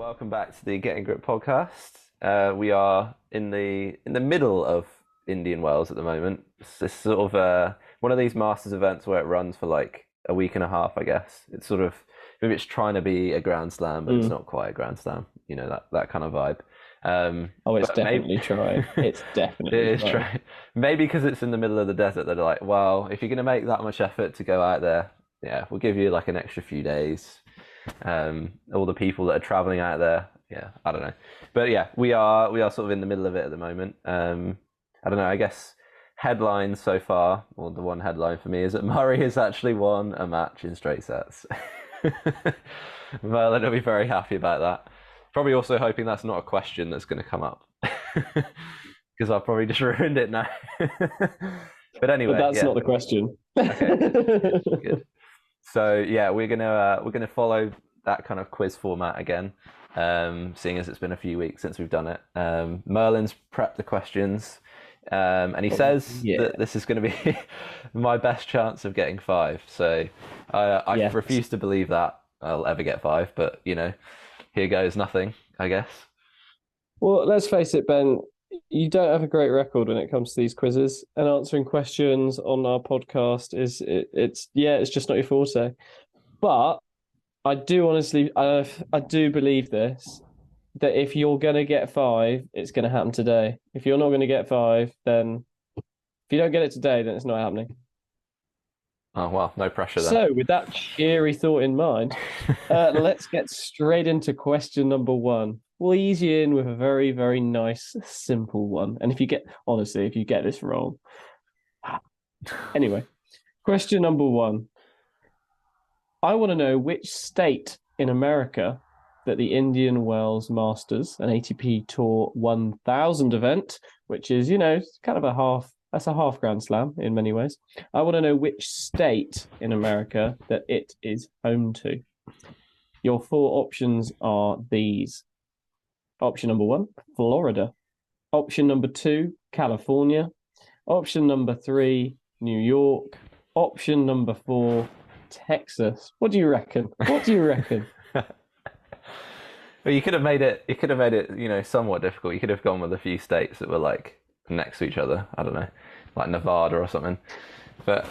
welcome back to the Getting Grip podcast. We are in the middle of Indian Wells at the moment. It's this sort of one of these Masters events where it runs for like a week and a half, I guess. It's sort of maybe it's trying to be a Grand Slam, but it's not quite a Grand Slam. You know, that kind of vibe. It's definitely trying. It's definitely it is trying. Maybe because it's in the middle of the desert, they're like, well, if you're going to make that much effort to go out there, yeah, we'll give you like an extra few days. All the people that are traveling out there, yeah, I don't know, but yeah, we are sort of in the middle of it at the moment. I don't know, I guess headlines so far, or the one headline for me is that Murray has actually won a match in straight sets. Merlin will be very happy about that. Probably also hoping that's not a question that's going to come up because I've probably just ruined it now. But anyway, but that's not the question. Okay, good. So yeah, we're gonna follow that kind of quiz format again, seeing as it's been a few weeks since we've done it. Merlin's prepped the questions, and he says that this is going to be my best chance of getting 5. So I refuse to believe that I'll ever get 5, but you know, here goes nothing, I guess. Well, let's face it, Ben. You don't have a great record when it comes to these quizzes, and answering questions on our podcast it's just not your forte. But I do honestly, I do believe this, that if you're going to get 5, it's going to happen today. If you're not going to get 5, then if you don't get it today, then it's not happening. Oh, well, no pressure then. So with that cheery thought in mind, let's get straight into question number 1. We'll ease you in with a very, very nice, simple one. And if you get this wrong. Anyway, question number 1. I want to know which state in America that the Indian Wells Masters, an ATP Tour 1000 event, which is, kind of a half Grand Slam in many ways. I want to know which state in America that it is home to. Your 4 options are these. Option number 1, Florida. Option number 2, California. Option number 3, New York. Option number 4, Texas. What do you reckon? Well, you could have made it, somewhat difficult. You could have gone with a few states that were like next to each other. I don't know, like Nevada or something. But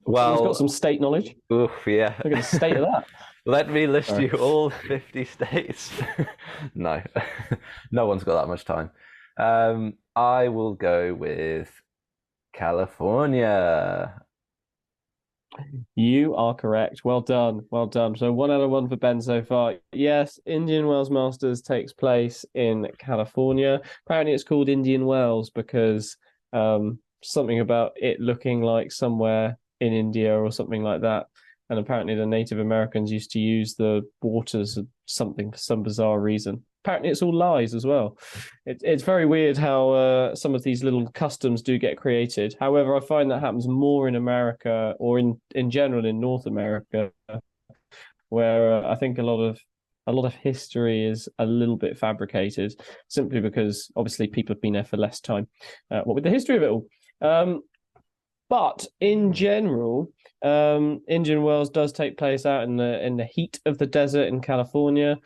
well, he's got some state knowledge. Oof, yeah. Look at the state of that. Let me list you all 50 states. No, no one's got that much time. I will go with California. You are correct. Well done. Well done. So 1 out of 1 for Ben so far. Yes, Indian Wells Masters takes place in California. Apparently it's called Indian Wells because something about it looking like somewhere in India or something like that. And apparently the Native Americans used to use the waters or something for some bizarre reason. Apparently it's all lies as well. It's very weird how some of these little customs do get created. However, I find that happens more in America or in general in North America, where I think a lot of history is a little bit fabricated, simply because obviously people have been there for less time. What with the history of it all? But in general, Indian Wells does take place out in the heat of the desert in California.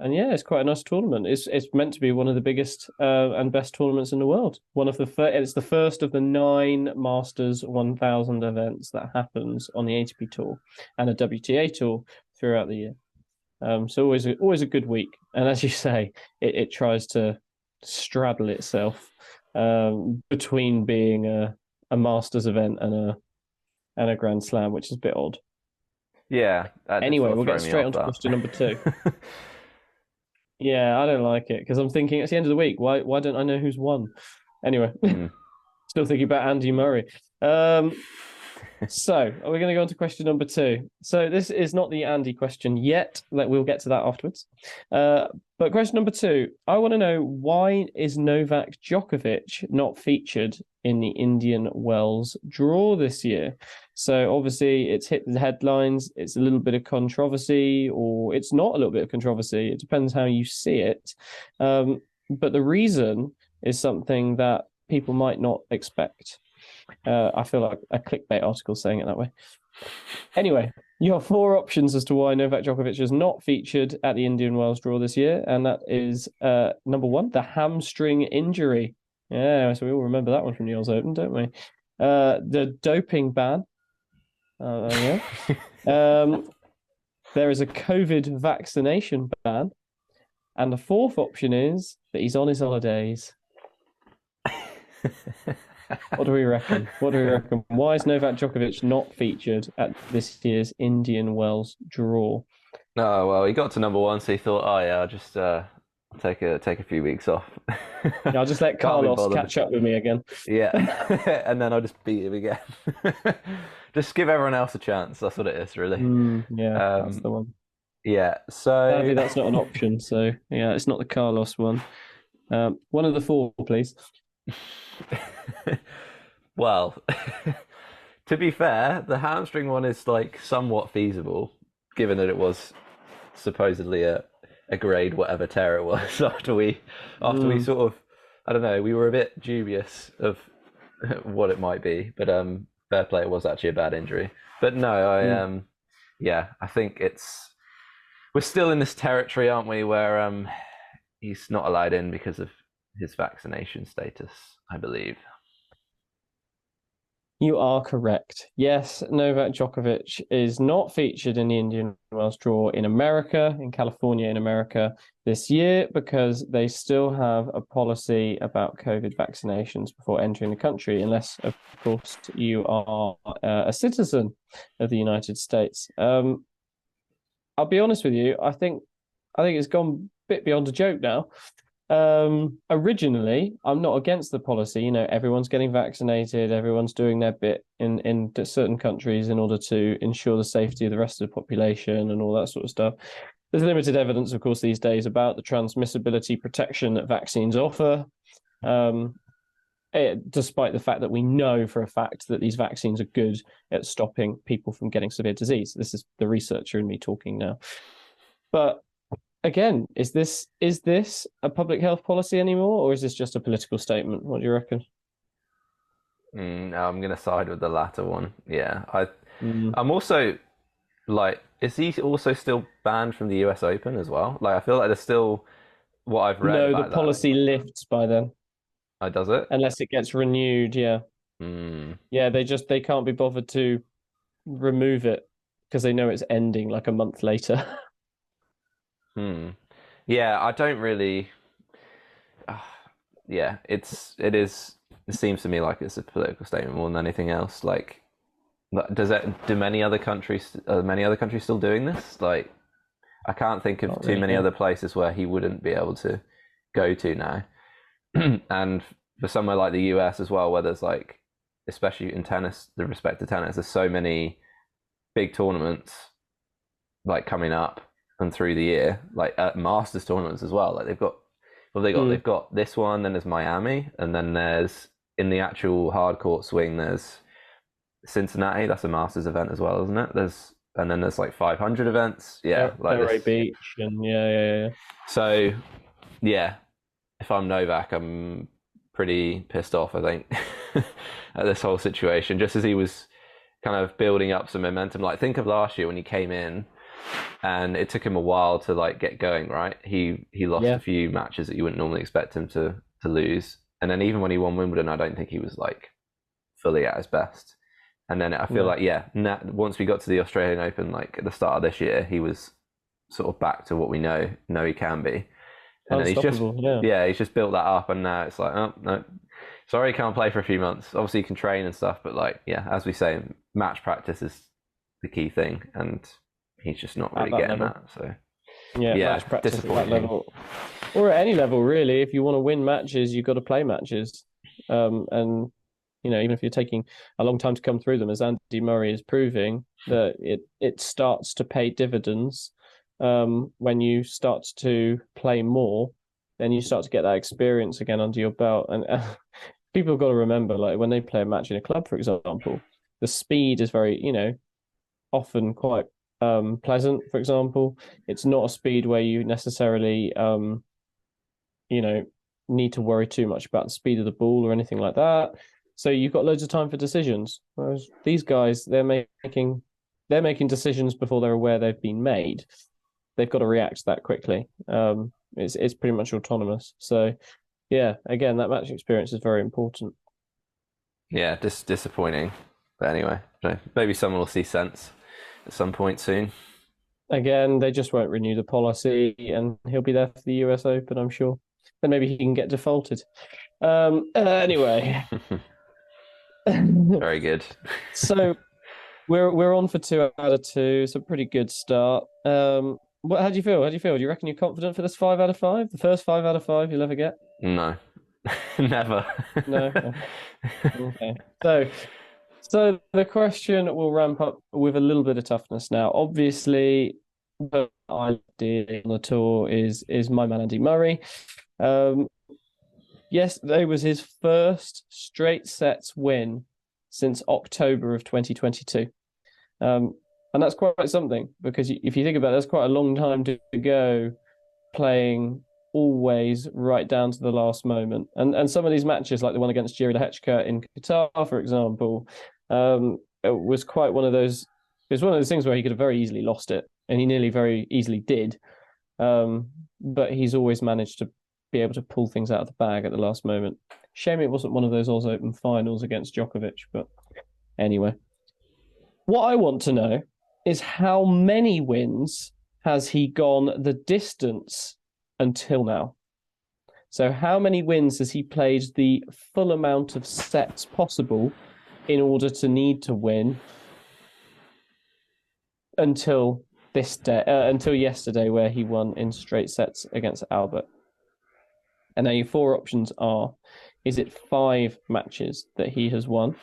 And yeah, it's quite a nice tournament. It's meant to be one of the biggest and best tournaments in the world. It's the first of the 9 Masters 1000 events that happens on the ATP Tour and a WTA Tour throughout the year. So always a good week. And as you say, it tries to straddle itself between being a Masters event and a Grand Slam, which is a bit odd. Yeah. Anyway, we'll get straight on to question number 2. Yeah, I don't like it because I'm thinking it's the end of the week. Why don't I know who's won? Anyway, still thinking about Andy Murray. So are we going to go on to question number 2? So this is not the Andy question yet. We'll get to that afterwards. But question number 2, I want to know, why is Novak Djokovic not featured in the Indian Wells draw this year? So obviously it's hit the headlines. It's a little bit of controversy, or it's not a little bit of controversy. It depends how you see it. But the reason is something that people might not expect. I feel like a clickbait article saying it that way. Anyway, You have four options as to why Novak Djokovic is not featured at the Indian Wells draw this year, and that is number one, the hamstring injury. Yeah, so we all remember that one from the US Open, don't we? The doping ban. Yeah. There is a COVID vaccination ban, and the fourth option is that he's on his holidays. What do we reckon? What do we reckon? Why is Novak Djokovic not featured at this year's Indian Wells draw? Oh well, he got to number one, so he thought, oh yeah, I'll just take a few weeks off. I'll just let Carlos catch up with me again. Yeah, and then I'll just beat him again. Just give everyone else a chance. That's what it is, really. Yeah, that's the one. Yeah, so sadly that's not an option. So yeah, it's not the Carlos one. One of the four, please. Well, to be fair, the hamstring one is like somewhat feasible, given that it was supposedly a grade whatever tear it was after we sort of, I don't know, we were a bit dubious of what it might be, but fair play, it was actually a bad injury. But no, I think we're still in this territory, aren't we, where he's not allowed in because of his vaccination status, I believe. You are correct. Yes, Novak Djokovic is not featured in the Indian Wells draw in America, in California, in America this year, because they still have a policy about COVID vaccinations before entering the country, unless, of course, you are a citizen of the United States. I'll be honest with you. I think it's gone a bit beyond a joke now. Originally, I'm not against the policy. You know, everyone's getting vaccinated, everyone's doing their bit in certain countries in order to ensure the safety of the rest of the population and all that sort of stuff. There's limited evidence, of course, these days about the transmissibility protection that vaccines offer, despite the fact that we know for a fact that these vaccines are good at stopping people from getting severe disease. This is the researcher in me talking now. But again, is this a public health policy anymore, or is this just a political statement? What do you reckon? I'm going to side with the latter one. Yeah, I'm also like, is he also still banned from the US Open as well? Like, I feel like there's still what I've read. No, about the policy lifts by then. Oh, does it? Unless it gets renewed, yeah. Yeah, they can't be bothered to remove it because they know it's ending like a month later. Yeah, I don't really. Yeah, it seems to me like it's a political statement more than anything else. Like, do many other countries? Are many other countries still doing this? Like, I can't think of too many other places where he wouldn't be able to go to now. And for somewhere like the US as well, where there's like, especially in tennis, the respect to tennis, there's so many big tournaments like coming up and through the year, like at Masters tournaments as well. Like they've got this one, then there's Miami, and then there's, in the actual hard court swing, there's Cincinnati. That's a Masters event as well, isn't it? And then there's like 500 events. Yeah, like Delray Beach, and yeah. So yeah, if I'm Novak, I'm pretty pissed off, I think, at this whole situation. Just as he was kind of building up some momentum. Like, think of last year when he came in and it took him a while to like get going, right? He lost a few matches that you wouldn't normally expect him to lose. And then even when he won Wimbledon, I don't think he was like fully at his best. And then I feel like, once we got to the Australian Open, like at the start of this year, he was sort of back to what we know he can be. And then he's just built that up, and now it's like, oh no, sorry, he can't play for a few months. Obviously, he can train and stuff, but like, yeah, as we say, match practice is the key thing, and he's just not really getting that. So match practice at that level, or at any level really. If you want to win matches, you've got to play matches, and you know, even if you're taking a long time to come through them, as Andy Murray is proving, that it starts to pay dividends. When you start to play more, then you start to get that experience again under your belt. And people have got to remember, like when they play a match in a club, for example, the speed is very, often quite pleasant. For example, it's not a speed where you necessarily, need to worry too much about the speed of the ball or anything like that. So you've got loads of time for decisions. Whereas these guys, they're making they're making decisions before they're aware they've been made. They've got to react that quickly. It's pretty much autonomous. So yeah, again, that match experience is very important. Yeah, disappointing. But anyway, maybe someone will see sense at some point soon. Again, they just won't renew the policy, and he'll be there for the US Open, I'm sure. Then maybe he can get defaulted. Anyway, Very good. So we're on for 2 out of 2. It's a pretty good start. How do you feel? How do you feel? Do you reckon you're confident for this 5 out of 5? The first 5 out of 5 you'll ever get? No, never. No. Okay. So the question will ramp up with a little bit of toughness now. Obviously, the idea on the tour is my man Andy Murray. Yesterday was his first straight sets win since October of 2022. And that's quite something, because if you think about it, that's quite a long time to go playing always right down to the last moment. And some of these matches, like the one against Jiří Lehečka in Qatar, for example, it was quite one of those. It was one of those things where he could have very easily lost it, and he nearly very easily did. But he's always managed to be able to pull things out of the bag at the last moment. Shame it wasn't one of those Oz Open finals against Djokovic, but anyway. What I want to know is how many wins has he gone the distance until now? So how many wins has he played the full amount of sets possible in order to need to win until this day, until yesterday, where he won in straight sets against Albert? And now your 4 options are: is it 5 matches that he has won?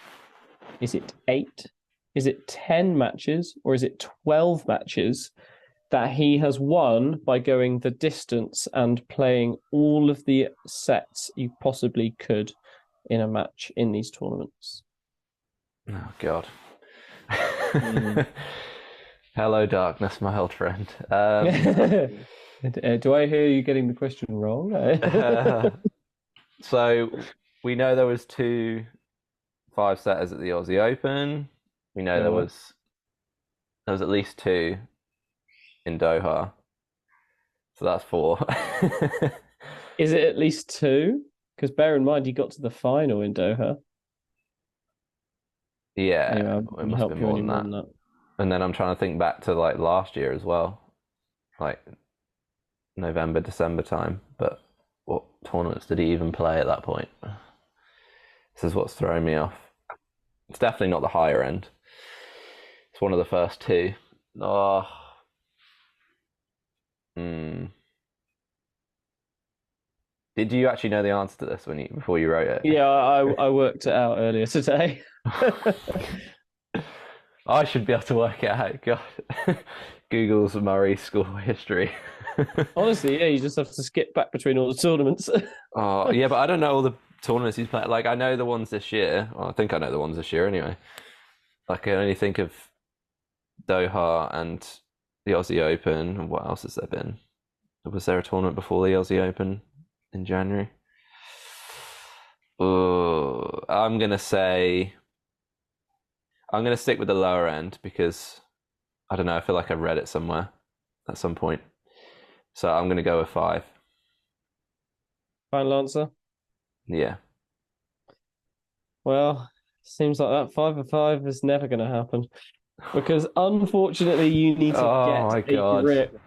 Is it 8? Is it 10 matches? Or is it 12 matches that he has won by going the distance and playing all of the sets you possibly could in a match in these tournaments? Oh, God. Hello, darkness, my old friend. Do I hear you getting the question wrong? So we know there was 2 5-setters at the Aussie Open. We know there was at least 2 in Doha. So that's 4. Is it at least 2? Because bear in mind, he got to the final in Doha. Yeah, anyway, it must have been more than that. And then I'm trying to think back to like last year as well, like November, December time. But what tournaments did he even play at that point? This is what's throwing me off. It's definitely not the higher end. It's one of the first 2. Oh. Did you actually know the answer to this before you wrote it? Yeah, I worked it out earlier today. I should be able to work it out. God. Google's Murray school history. Honestly, yeah, you just have to skip back between all the tournaments. Oh, yeah, but I don't know all the tournaments he's played. Like, I know the ones this year. Well, I think I know the ones this year anyway. Like, I can only think of Doha and the Aussie Open. And what else has there been? Was there a tournament before the Aussie Open in January? I'm going to stick with the lower end because, I don't know, I feel like I've read it somewhere at some point. So I'm going to go with 5. Final answer? Yeah. Well, seems like that 5 of 5 is never going to happen, because unfortunately you need to get a grip.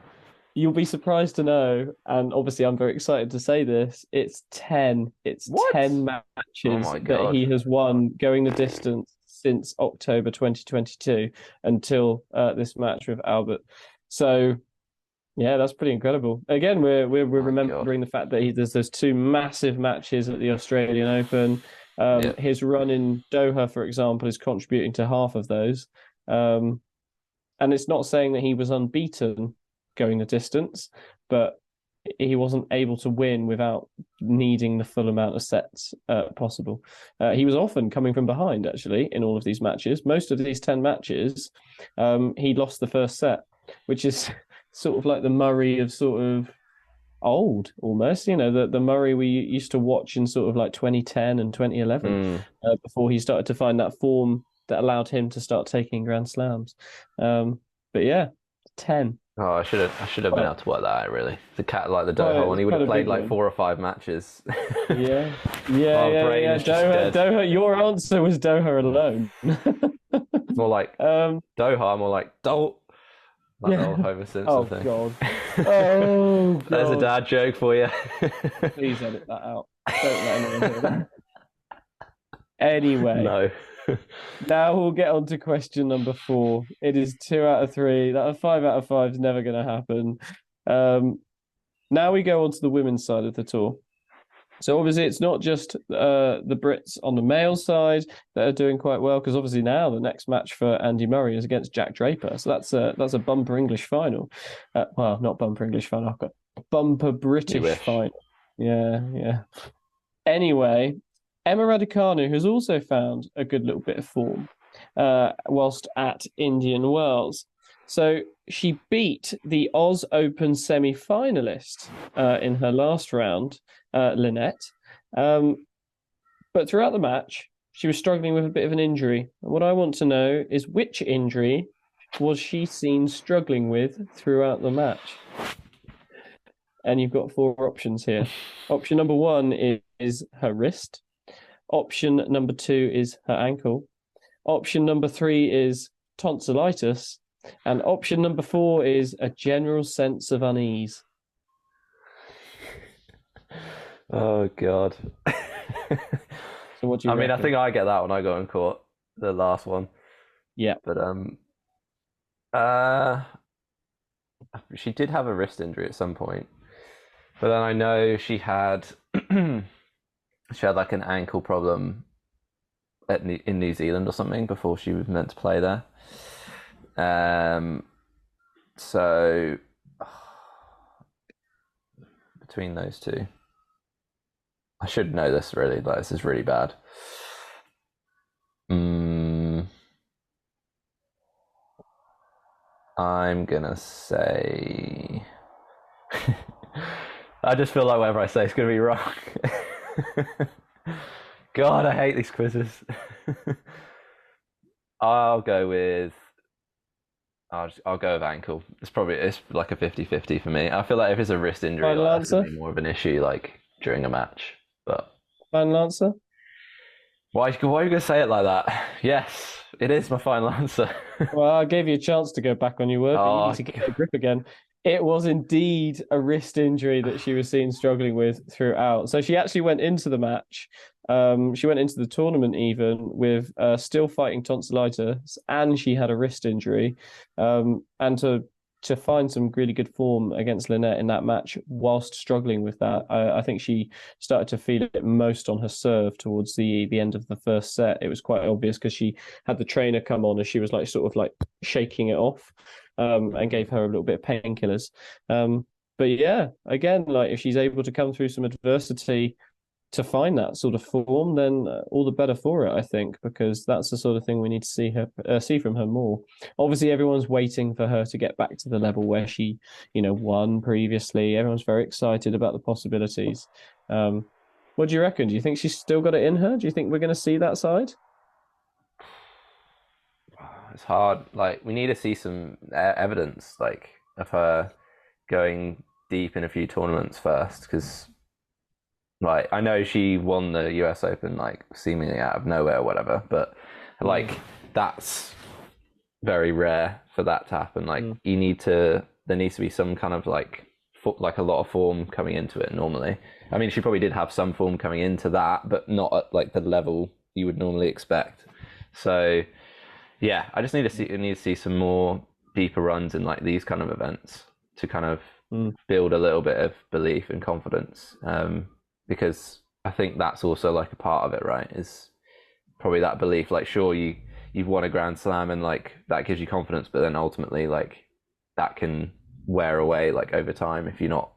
You'll be surprised to know, and obviously I'm very excited to say this, it's 10. It's what? 10 matches that he has won going the distance since October 2022 until this match with Albert. So yeah, that's pretty incredible. Again, we're remembering the fact that there's those 2 massive matches at the Australian Open. His run in Doha, for example, is contributing to half of those. And it's not saying that he was unbeaten going the distance, but he wasn't able to win without needing the full amount of sets possible. He was often coming from behind, actually, in all of these matches. Most of these 10 matches, he lost the first set, which is sort of like the Murray of sort of old, almost. You know, the Murray we used to watch in sort of like 2010 and 2011, before he started to find that form that allowed him to start taking Grand Slams. But yeah, 10. Oh, I should have been able to work that out, really. The cat like the Doha one, he would Quite have a played big like one. 4 or 5 matches. Yeah, My brain is just dead. Doha. Your answer was Doha alone. More like Doha, more like Dol. Like the old Homer Simpson Oh thing. God. Oh God. There's a dad joke for you. Please edit that out. Don't let anyone hear that. Anyway, No. now we'll get on to question number 4. It is 2 out of 3. That 5 out of 5 is never going to happen. Now we go on to the women's side of the tour. So obviously it's not just the Brits on the male side that are doing quite well, because obviously now the next match for Andy Murray is against Jack Draper. So that's a bumper English final. Well, not bumper English final. I've got bumper British final. Yeah. Anyway, Emma Raducanu has also found a good little bit of form whilst at Indian Wells. So she beat the Oz Open semi-finalist in her last round, Lynette. But throughout the match, she was struggling with a bit of an injury. And what I want to know is, which injury was she seen struggling with throughout the match? And you've got 4 options here. Option number 1 is her wrist. Option number 2 is her ankle. Option number 3 is tonsillitis. And option number 4 is a general sense of unease. Oh God. So what do you reckon? I think I get that one. I got in court, the last one. Yeah. But she did have a wrist injury at some point. But then I know she had like an ankle problem in New Zealand or something before she was meant to play there. So between those two, I should know this really. Like, this is really bad. I'm gonna say. I just feel like whatever I say is gonna be wrong. God, I hate these quizzes. I'll go with ankle. It's like a 50-50 for me. I feel like if it's a wrist injury, that's gonna be more of an issue like during a match. But final answer? Why are you gonna say it like that? Yes, it is my final answer. Well, I gave you a chance to go back on your word, but you need to get the grip again. It was indeed a wrist injury that she was seen struggling with throughout. So she actually went into the match. She went into the tournament even with still fighting tonsillitis, and she had a wrist injury. And to find some really good form against Lynette in that match whilst struggling with that, I think she started to feel it most on her serve towards the end of the first set. It was quite obvious because she had the trainer come on and she was like sort of like shaking it off, and gave her a little bit of painkillers. But yeah, again, like if she's able to come through some adversity to find that sort of form, then all the better for it, I think, because that's the sort of thing we need to see from her more. Obviously, everyone's waiting for her to get back to the level where she, won previously. Everyone's very excited about the possibilities. What do you reckon? Do you think she's still got it in her? Do you think we're going to see that side? It's hard. Like, we need to see some evidence, like, of her going deep in a few tournaments first, because like, I know she won the US Open, like, seemingly out of nowhere or whatever, but, like, that's very rare for that to happen. Like, there needs to be some kind of, like a lot of form coming into it normally. I mean, she probably did have some form coming into that, but not at, like, the level you would normally expect. So, yeah, I just need to see some more deeper runs in, like, these kind of events to kind of build a little bit of belief and confidence. Because I think that's also like a part of it, right? Is probably that belief. Like, sure, you've won a Grand Slam and like that gives you confidence, but then ultimately like that can wear away like over time if you're not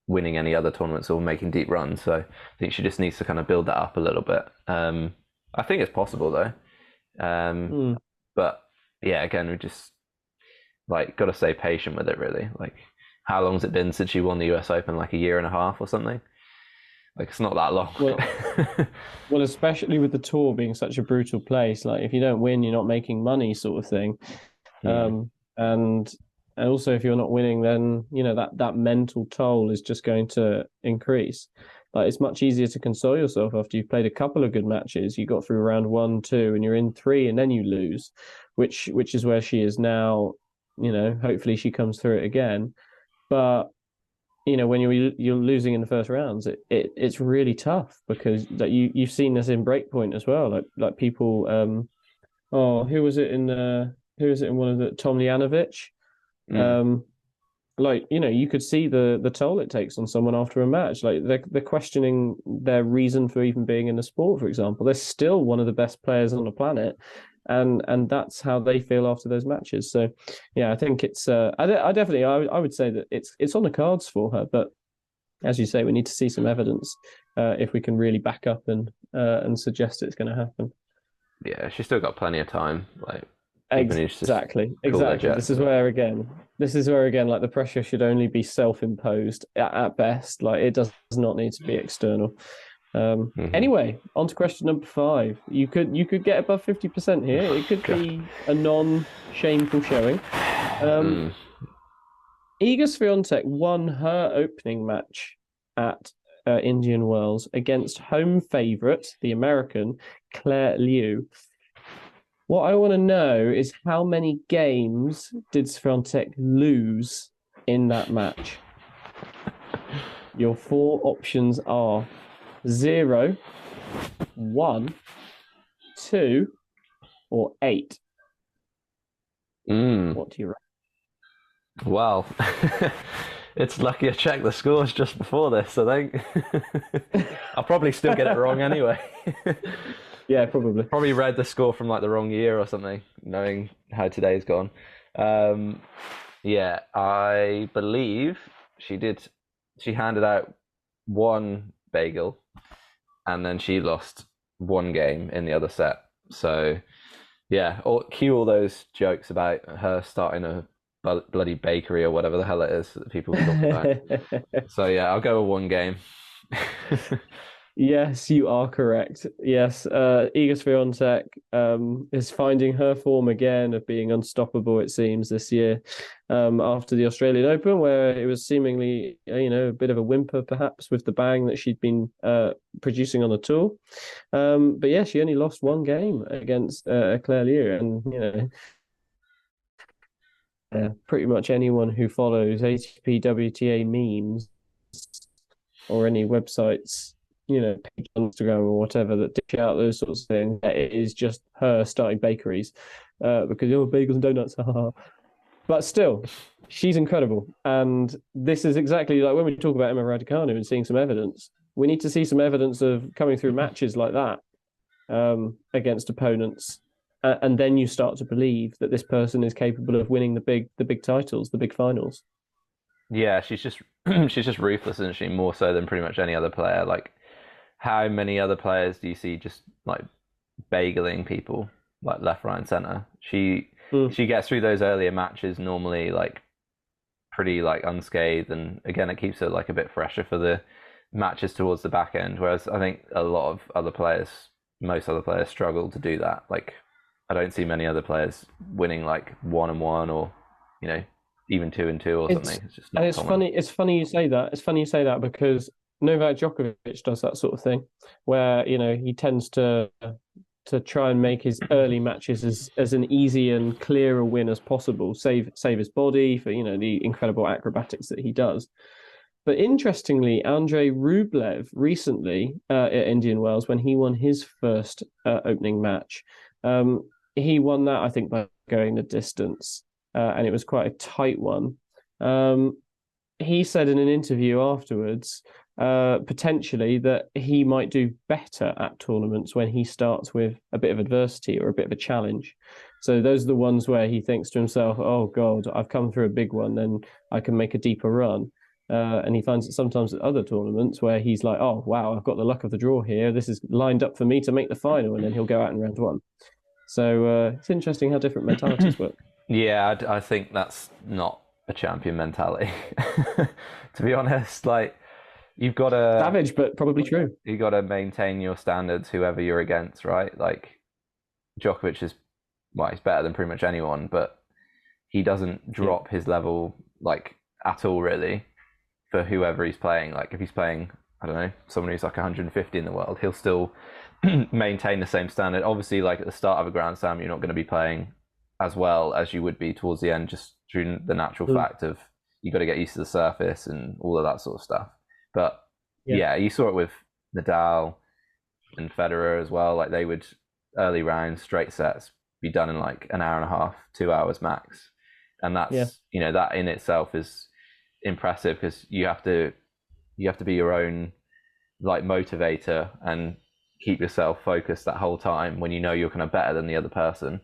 winning any other tournaments or making deep runs. So I think she just needs to kind of build that up a little bit. I think it's possible though. But yeah, again, we just like got to stay patient with it really. Like, how long has it been since she won the US Open? Like a year and a half or something? Like it's not that long. Well, well, especially with the tour being such a brutal place, like if you don't win, you're not making money, sort of thing. Hmm. And also if you're not winning, then that mental toll is just going to increase. Like it's much easier to console yourself after you've played a couple of good matches. You got through round one, two, and you're in three, and then you lose, which is where she is now. Hopefully she comes through it again. But when you're losing in the first rounds, it's really tough because that you've seen this in Breakpoint as well. Like people, oh, who was it in one of the Tomljanovic? Mm. Um, you could see the toll it takes on someone after a match. Like they're questioning their reason for even being in the sport. For example, they're still one of the best players on the planet, and that's how they feel after those matches. So, yeah, I think it's I definitely I would say that it's on the cards for her, but as you say, we need to see some evidence if we can really back up and suggest it's going to happen. Yeah, she's still got plenty of time. Like people need to just Exactly, cool their exactly. jets a bit. This is where again, like the pressure should only be self-imposed at best. Like it does not need to be external. Hmm. Anyway, on to question number 5. You could get above 50% here. It could God. be a non-shameful showing. Mm. Iga Swiatek won her opening match at Indian Wells against home favourite, the American Claire Liu. What I want to know is how many games did Swiatek lose in that match? Your 4 options are 0, 1, 2, or 8. Mm. What do you reckon? Well, it's lucky I checked the scores just before this, I think. I'll probably still get it wrong anyway. Yeah, probably. Probably read the score from like the wrong year or something, knowing how today's gone. Um, yeah, I believe she did. She handed out one bagel, and then she lost one game in the other set. So yeah, cue all those jokes about her starting a bloody bakery or whatever the hell it is that people talk about. So yeah, I'll go with one game. Yes, you are correct. Yes, Iga Swiatek is finding her form again of being unstoppable, it seems, this year. After the Australian Open, where it was seemingly, a bit of a whimper, perhaps, with the bang that she'd been producing on the tour. But yeah, she only lost one game against Claire Liu, and pretty much anyone who follows ATP WTA memes or any websites, page on Instagram or whatever that dish out those sorts of things, it is just her starting bakeries because bagels and donuts. But still, she's incredible. And this is exactly like when we talk about Emma Raducanu and seeing some evidence. We need to see some evidence of coming through matches like that against opponents. And then you start to believe that this person is capable of winning the big titles, the big finals. Yeah, she's just she's just ruthless, isn't she? More so than pretty much any other player. Like, how many other players do you see just like bageling people like left, right, and center? She gets through those earlier matches normally like pretty like unscathed, and again it keeps her like a bit fresher for the matches towards the back end. Whereas I think a lot of other players, most other players, struggle to do that. Like, I don't see many other players winning like 1-1 or even 2-2 or something. It's just not it's common. funny. It's funny you say that. It's funny you say that because Novak Djokovic does that sort of thing, where he tends to try and make his early matches as an easy and clear a win as possible, save his body for the incredible acrobatics that he does. But interestingly, Andrei Rublev recently at Indian Wells, when he won his first opening match, he won that, I think, by going the distance, and it was quite a tight one. He said in an interview afterwards, potentially, that he might do better at tournaments when he starts with a bit of adversity or a bit of a challenge. So those are the ones where he thinks to himself, "Oh God, I've come through a big one, then I can make a deeper run." And he finds that sometimes at other tournaments where he's like, "Oh wow, I've got the luck of the draw here. This is lined up for me to make the final," and then he'll go out in round one. So it's interesting how different mentalities work. Yeah, I think that's not a champion mentality. To be honest, like you've got to Savage, but probably true. You got to maintain your standards, whoever you're against, right? Like Djokovic is, well, he's better than pretty much anyone, but he doesn't drop his level like at all, really, for whoever he's playing. Like if he's playing, I don't know, someone who's like 150 in the world, he'll still maintain the same standard. Obviously, like at the start of a Grand Slam, you're not going to be playing as well as you would be towards the end, just through the natural fact of you got to get used to the surface and all of that sort of stuff. But yeah, you saw it with Nadal and Federer as well. Like they would early rounds, straight sets, be done in like an hour and a half, 2 hours max, and that's that in itself is impressive because you have to be your own like motivator and keep yourself focused that whole time when you know you're kind of better than the other person.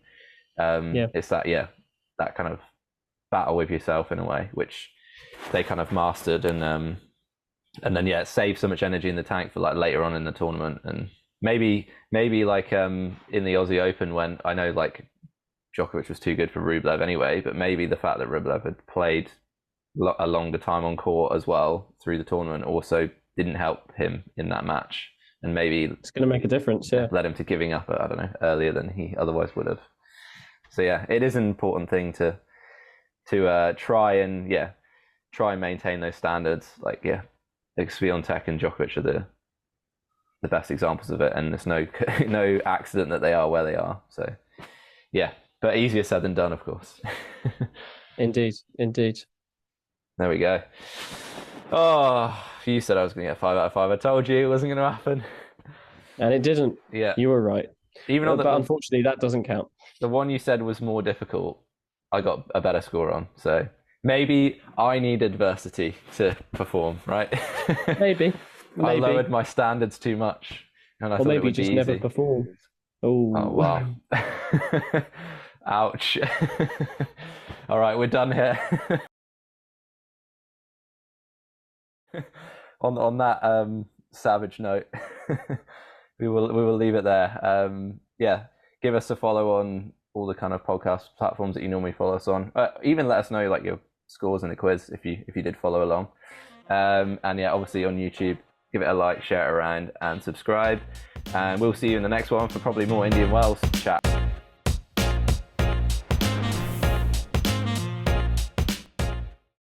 It's that kind of battle with yourself in a way, which they kind of mastered, and then it saves so much energy in the tank for like later on in the tournament. And maybe like in the Aussie Open, when I know like Djokovic was too good for Rublev anyway, but maybe the fact that Rublev had played a longer time on court as well through the tournament also didn't help him in that match, and maybe it's going to make a difference. Led him to giving up, I don't know, earlier than he otherwise would have. So it is an important thing to try and maintain those standards. Like Swiatek and Djokovic are the best examples of it, and there's no accident that they are where they are. So but easier said than done, of course. Indeed. There we go. Oh, you said I was going to get 5 out of 5. I told you it wasn't going to happen. And it didn't. Yeah. You were right. But unfortunately, that doesn't count. The one you said was more difficult, I got a better score on. So maybe I need adversity to perform, right? Maybe. I lowered my standards too much. And I thought maybe it would just be easy. Never performed. Oh, wow. Ouch. All right, we're done here. on that savage note, we will leave it there. Give us a follow on all the kind of podcast platforms that you normally follow us on. Even let us know like your scores in the quiz if you did follow along. And obviously on YouTube, give it a like, share it around, and subscribe. And we'll see you in the next one for probably more Indian Wells chat.